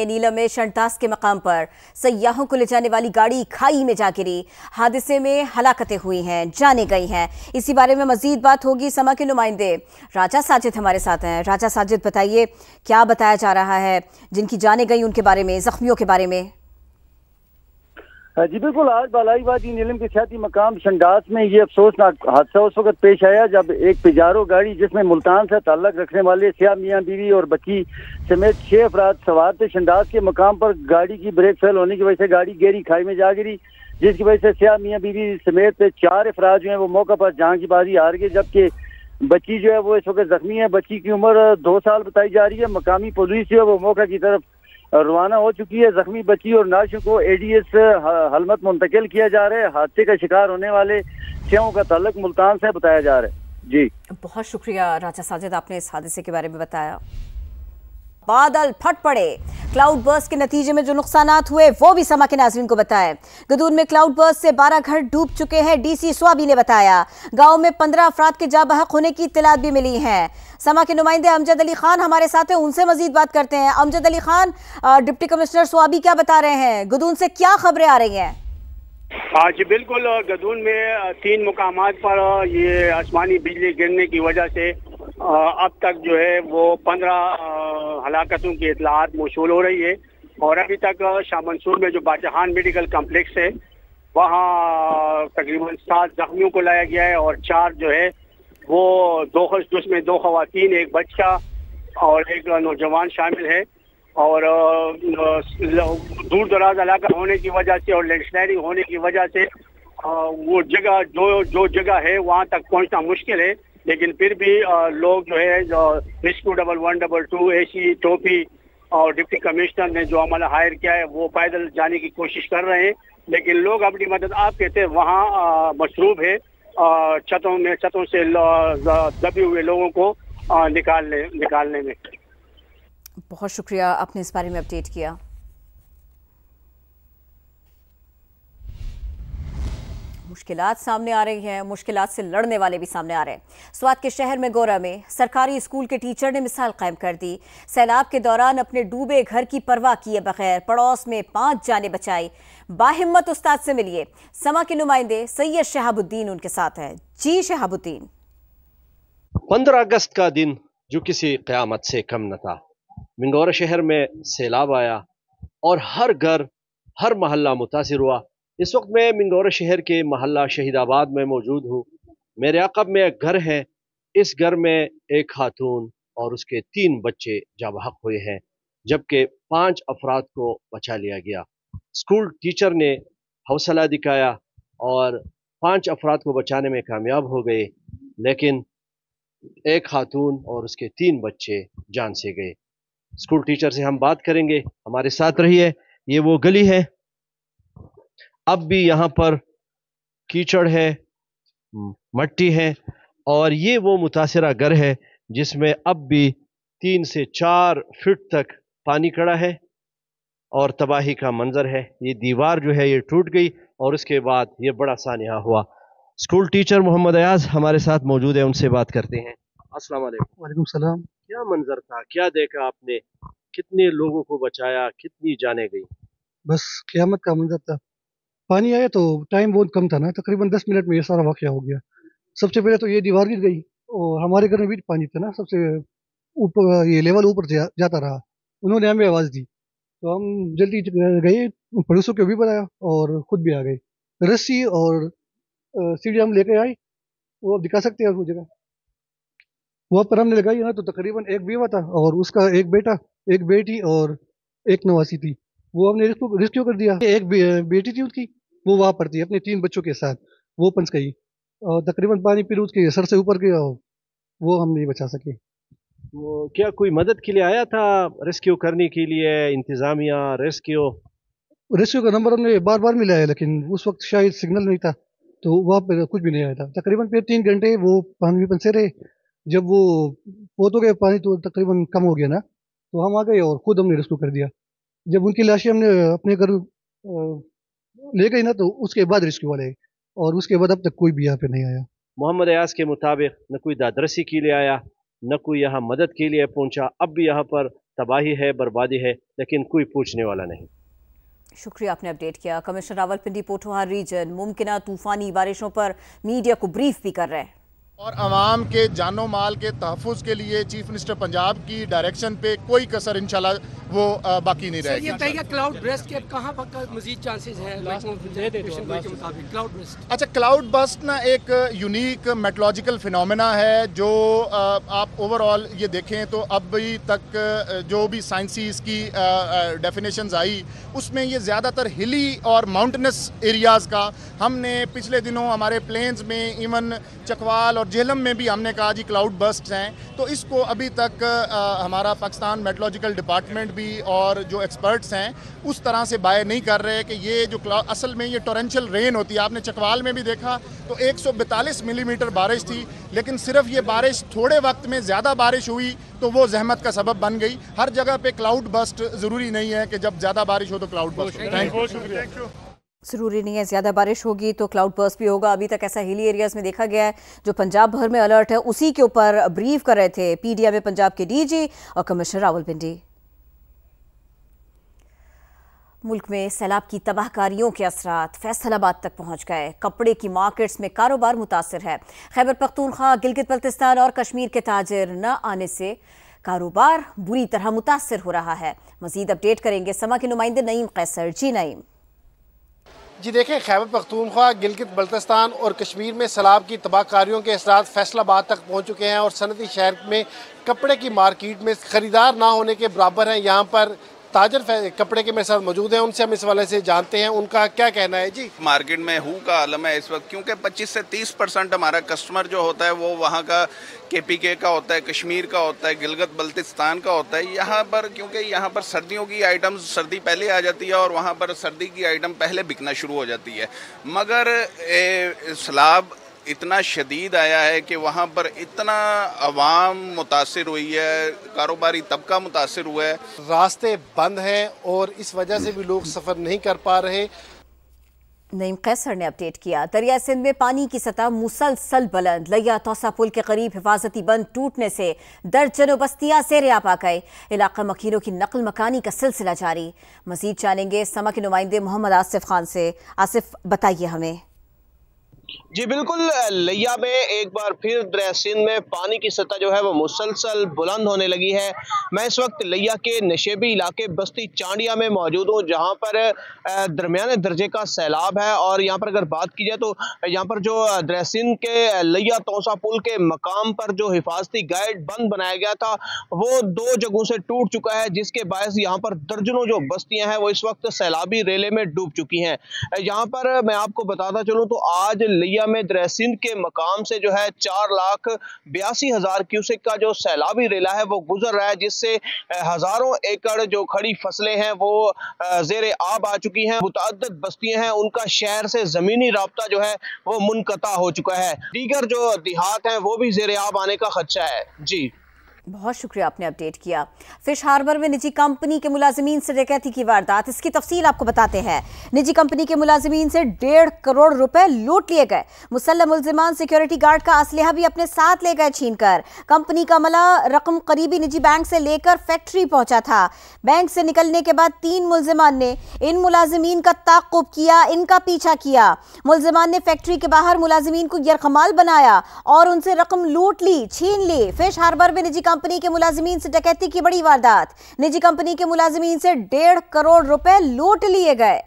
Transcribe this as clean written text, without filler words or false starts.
नीलम में शंटास के मकाम पर सयाहों को ले जाने वाली गाड़ी खाई में जा गिरी। हादसे में हलाकतें हुई हैं, जाने गई हैं। इसी बारे में मजीद बात होगी। समा के नुमाइंदे राजा साजिद हमारे साथ हैं। राजा साजिद, बताइए क्या बताया जा रहा है जिनकी जाने गई उनके बारे में, जख्मियों के बारे में? जी बिल्कुल, आज बालाई वादी नीलम के सियाती मकाम शंडास में ये अफसोसनाक हादसा उस वक्त पेश आया जब एक पिजारो गाड़ी जिसमें मुल्तान से ताल्लुक रखने वाले सिया मियाँ बीवी और बच्ची समेत 6 अफराद सवार थे। शंडास के मकाम पर गाड़ी की ब्रेक फेल होने की वजह से गाड़ी गहरी खाई में जा गिरी, जिसकी वजह से सिया मियाँ बीवी समेत 4 अफराद जो है वो मौका पर जान की बाजी हार गए, जबकि बच्ची जो है वो इस वक्त जख्मी है। बच्ची की उम्र 2 साल बताई जा रही है। मकामी पुलिस जो है वो मौका की तरफ रवाना हो चुकी है। जख्मी बच्ची और नाशों को एडीएस हलमत मुंतकिल किया जा रहा है। हादसे का शिकार होने वाले सियाओं का ताल्लुक मुल्तान से बताया जा रहा है। जी बहुत शुक्रिया राजा साजिद, आपने इस हादसे के बारे में बताया। बादल फट पड़े। क्लाउड बर्स्ट के नतीजे में जो नुकसानात हुए वो भी समा के नाज़रीन को बताएं। गदून में क्लाउड बर्स्ट से 12 घर डूब चुके हैं, डीसी स्वाबी ने बताया। गांव में 15 अफराद के जा बहक होने की इत्तलात भी मिली हैं। समा के नुमाइंदे अमजद अली खान हमारे साथ हैं, उनसे मजीद बात करते हैं। अमजद अली खान, डिप्टी कमिश्नर स्वाबी क्या बता रहे हैं? गदून से क्या खबरें आ रही हैं? हाँ जी बिल्कुल, गदून में 3 मुकामात पर ये आसमानी बिजली गिरने की वजह से अब तक जो है वो 15 हलाकतों की इतलात मौसूल हो रही है। और अभी तक शाह मंसूर में जो बादशाहान मेडिकल कम्प्लेक्स है वहाँ तकरीबन 7 जख्मियों को लाया गया है और 4 जो है वो जिसमें 2 खवातीन, 1 बच्चा और 1 नौजवान शामिल है। और दूर दराज इलाका होने की वजह से और लैंडस्लाइडिंग होने की वजह से वो जगह जो जगह है वहाँ तक पहुँचना मुश्किल है, लेकिन फिर भी लोग जो है रेस्क्यू 11122 एसी टोपी और डिप्टी कमिश्नर ने जो अमला हायर किया है वो पैदल जाने की कोशिश कर रहे हैं, लेकिन लोग अपनी मदद आप कहते हैं वहाँ मशरूब है छतों से दबे हुए लोगों को निकालने में। बहुत शुक्रिया, आपने इस बारे में अपडेट किया। मुश्किलात सामने आ रही हैं, मुश्किलात से लड़ने वाले भी सामने आ रहे हैं। स्वात के शहर में गोरा में सरकारी स्कूल के टीचर ने मिसाल कायम कर दी। सैलाब के दौरान अपने डूबे घर की परवाह किए बगैर पड़ोस में 5 जानें बचाई। बाहिम्मत उस्ताद से मिलिए। समा के नुमाइंदे सैयद शहाबुद्दीन उनके साथ हैं। जी शहाबुद्दीन। 15 अगस्त का दिन जो किसी क़यामत से कम न था। मिंगौरा शहर में सैलाब आया और हर घर हर मोहल्ला मुतासिर हुआ। इस वक्त मैं मिंगौरा शहर के मोहल्ला शहीदाबाद में मौजूद हूँ। मेरे अक़ब में एक घर है। इस घर में एक खातून और उसके 3 बच्चे जाबहक हुए हैं, जबकि 5 अफराद को बचा लिया गया। स्कूल टीचर ने हौसला दिखाया और 5 अफराद को बचाने में कामयाब हो गए, लेकिन एक खातून और उसके 3 बच्चे जान से गए। स्कूल टीचर से हम बात करेंगे, हमारे साथ रहिए। ये वो गली है, अब भी यहाँ पर कीचड़ है, मट्टी है, और ये वो मुतासिरा घर है जिसमें अब भी 3 से 4 फीट तक पानी खड़ा है और तबाही का मंजर है। ये दीवार जो है ये टूट गई और उसके बाद ये बड़ा सानिया हुआ। स्कूल टीचर मोहम्मद अयाज हमारे साथ मौजूद है, उनसे बात करते हैं। अस्सलाम वालेकुम। वालेकुम सलाम। क्या मंजर था, क्या देखा आपने, कितने लोगों को बचाया, कितनी जाने गई? बस क़यामत का मंजर था। पानी आया तो टाइम बहुत कम था ना, तकरीबन 10 मिनट में ये सारा वाक़या हो गया। सबसे पहले तो ये दीवार गिर गई और हमारे घर में भी पानी था ना, सबसे ऊपर ये लेवल ऊपर जाता रहा। उन्होंने हमें आवाज़ दी तो हम जल्दी गए, पड़ोसियों को भी बताया और ख़ुद भी आ गए। रस्सी और सीढ़ी हम लेके आए, वो दिखा सकते हैं उस जगह। वहाँ पर हमने लगाई ना तो तकरीबन एक बेवा था और उसका एक बेटा, एक बेटी और एक नवासी थी। वो हमने रेस्क्यू कर दिया। एक बेटी थी उसकी, वो वहाँ पर थी अपने 3 बच्चों के साथ, वो पंच गई और तकरीबन पानी फिर उसके सर से ऊपर गया, वो हम नहीं बचा सके। वो क्या कोई मदद के लिए आया था रेस्क्यू करने के लिए, इंतजामिया रेस्क्यू का नंबर हमने बार बार मिला है, लेकिन उस वक्त शायद सिग्नल नहीं था तो वहाँ पर कुछ भी नहीं आया था। तकरीबन फिर 3 घंटे वो पानी में फंसे रहे। जब वो पहुँच गए पानी तो तकरीबन कम हो गया ना, तो हम आ गए और ख़ुद हमने रेस्क्यू कर दिया। जब उनकी लाशें हमने अपने घर ले गई ना तो उसके बाद रेस्क्यू वाले, और उसके बाद अब तक कोई भी यहाँ पे नहीं आया। मोहम्मद अयाज के मुताबिक न कोई दादरसी के लिए आया, न कोई यहाँ मदद के लिए पहुँचा। अब भी यहाँ पर तबाही है, बर्बादी है, लेकिन कोई पूछने वाला नहीं। शुक्रिया, आपने अपडेट किया। कमिश्नर रावलपिंडी पोठोहार रीजन मुमकिन तूफानी बारिशों पर मीडिया को ब्रीफ भी कर रहे हैं और आवाम के जानो माल के तहफ़्फ़ुज़ के लिए चीफ मिनिस्टर पंजाब की डायरेक्शन पे कोई कसर इंशाल्लाह वो बाकी नहीं रहेगी। ये बताइए क्लाउड बर्स्ट के कहाँ पर मजीद चांसेस हैं के मुताबिक क्लाउड बर्स्ट? अच्छा, क्लाउड बर्स्ट ना एक यूनिक मेट्रोलॉजिकल फिनोमेना है जो आप ओवरऑल ये देखें तो अभी तक जो भी साइंसी इसकी डेफिनेशंस आई उसमें ये ज़्यादातर हिली और माउंटेनस एरियाज़ का, हमने पिछले दिनों हमारे प्लेन्स में इवन चकवाल और झेलम में भी हमने कहा जी क्लाउड बर्स्ट हैं, तो इसको अभी तक हमारा पाकिस्तान मेट्रोलॉजिकल डिपार्टमेंट भी और जो एक्सपर्ट्स हैं उस तरह से बाय नहीं कर रहे कि ये जो असल में ये टोरेंशियल रेन होती है। आपने चकवाल में भी देखा तो 142 मिलीमीटर बारिश थी, लेकिन सिर्फ ये बारिश थोड़े वक्त में ज़्यादा बारिश हुई तो वो जहमत का सबब बन गई। हर जगह पे क्लाउड बर्स्ट ज़रूरी नहीं है कि जब ज़्यादा बारिश हो तो क्लाउड बर्स्ट हो। Thank you. ज़रूरी नहीं है ज़्यादा बारिश होगी तो क्लाउड बर्स्ट भी होगा। अभी तक ऐसा हिली एरियाज़ में देखा गया है। जो पंजाब भर में अलर्ट है उसी के ऊपर ब्रीफ कर रहे थे पीडीएम में पंजाब के डीजी और कमिश्नर रावलपिंडी। मुल्क में सैलाब की तबाहकारियों के असरात फैसलाबाद तक पहुंच गए। कपड़े की मार्केट्स में कारोबार मुतासर है। खैबर पख्तूनख्वा, गिलगित बल्तिस्तान और कश्मीर के ताजिर न आने से कारोबार बुरी तरह मुतासर हो रहा है। मजीद अपडेट करेंगे समा के नुमाइंदे नईम कैसर। जी नईम। जी देखें, खैबर पख्तूनख्वा, गिलगित बल्तिस्तान और कश्मीर में सैलाब की तबाहकारियों के असरात फैसलाबाद तक पहुंच चुके हैं और सनती शहर में कपड़े की मार्केट में खरीदार ना होने के बराबर हैं। यहाँ पर ताजर कपड़े के मेरे साथ मौजूद हैं, उनसे हम इस वाले से जानते हैं उनका क्या कहना है। जी, मार्केट में हु का आलम है इस वक्त, क्योंकि 25 से 30% हमारा कस्टमर जो होता है वो वहाँ का KPK का होता है, कश्मीर का होता है, गिलगित बल्तिस्तान का होता है। यहाँ पर क्योंकि यहाँ पर सर्दियों की आइटम्स सर्दी पहले आ जाती है और वहाँ पर सर्दी की आइटम पहले बिकना शुरू हो जाती है, मगर सैलाब इतना शदीद आया है कि वहाँ पर इतना अवाम मुतासिर हुई है, कारोबारी तबका मुतासिर हुआ है। रास्ते बंद हैं और इस वजह से भी लोग सफ़र नहीं कर पा रहे। नईम कैसर ने अपडेट किया। दरिया सिंध में पानी की सतह मुसलसल बुलंद। लिया तौसा पुल के करीब हिफाजती बंद टूटने से दर्जनों बस्तियां सेरेआब आ गए। इलाका मकीनों की नकल मकानी का सिलसिला जारी। मजीद जानेंगे समा के नुमाइंदे मोहम्मद आसिफ खान से। आसिफ, बताइए हमें। जी बिल्कुल, लिया में एक बार फिर दरिया सिंध में पानी की सतह जो है वो मुसलसल बुलंद होने लगी है। मैं इस वक्त लिया के नशेबी इलाके बस्ती चांडिया में मौजूद हूँ, जहाँ पर दरमियाने दर्जे का सैलाब है। और यहाँ पर अगर बात की जाए तो यहाँ पर जो दरिया सिंध के लिया तौसा पुल के मकाम पर जो हिफाजती गाइड बंद बनाया गया था वो 2 जगहों से टूट चुका है, जिसके बायस यहाँ पर दर्जनों जो बस्तियाँ हैं वो इस वक्त सैलाबी रेले में डूब चुकी हैं। यहाँ पर मैं आपको बताता चलूँ तो आज लिया में दरिया सिंध के मकाम से जो है 4,82,000 क्यूसेक का जो सैलाबी रेला है वो गुजर रहा है, जिससे हजारों एकड़ जो खड़ी फसलें हैं वो जेर आब आ चुकी हैं। मुतअद्दिद बस्तियां हैं, उनका शहर से जमीनी राब्ता जो है वो मुनक़ता हो चुका है। दीगर जो देहात हैं वो भी जेर आब आने का खदशा है। जी बहुत शुक्रिया, आपने अपडेट किया। फिश हार्बर में निजी कंपनी के मुलाजिमीन से डकैती की वारदात। इसकी तफसील आपको बताते हैं। निजी कंपनी के मुलाजिमीन से 1.5 करोड़ रुपए लूट लिए गए। मुसल्लम मुलजिमान सिक्योरिटी गार्ड का असलहा भी अपने साथ ले गए छीनकर। कंपनी का अमला रकम करीबी निजी बैंक से लेकर फैक्ट्री पहुंचा था। बैंक से निकलने के बाद 3 मुलजिमान ने इन मुलाजिमीन का ताक़ुब किया, इनका पीछा किया। मुलजिमान ने फैक्ट्री के बाहर मुलाजिमीन को यरकमाल बनाया और उनसे रकम लूट ली, छीन ली। फिश हार्बर में निजी कंपनी के मुलाजिमीन से डकैती की बड़ी वारदात। निजी कंपनी के मुलाजिमीन से 1.5 करोड़ रुपए लूट लिए गए।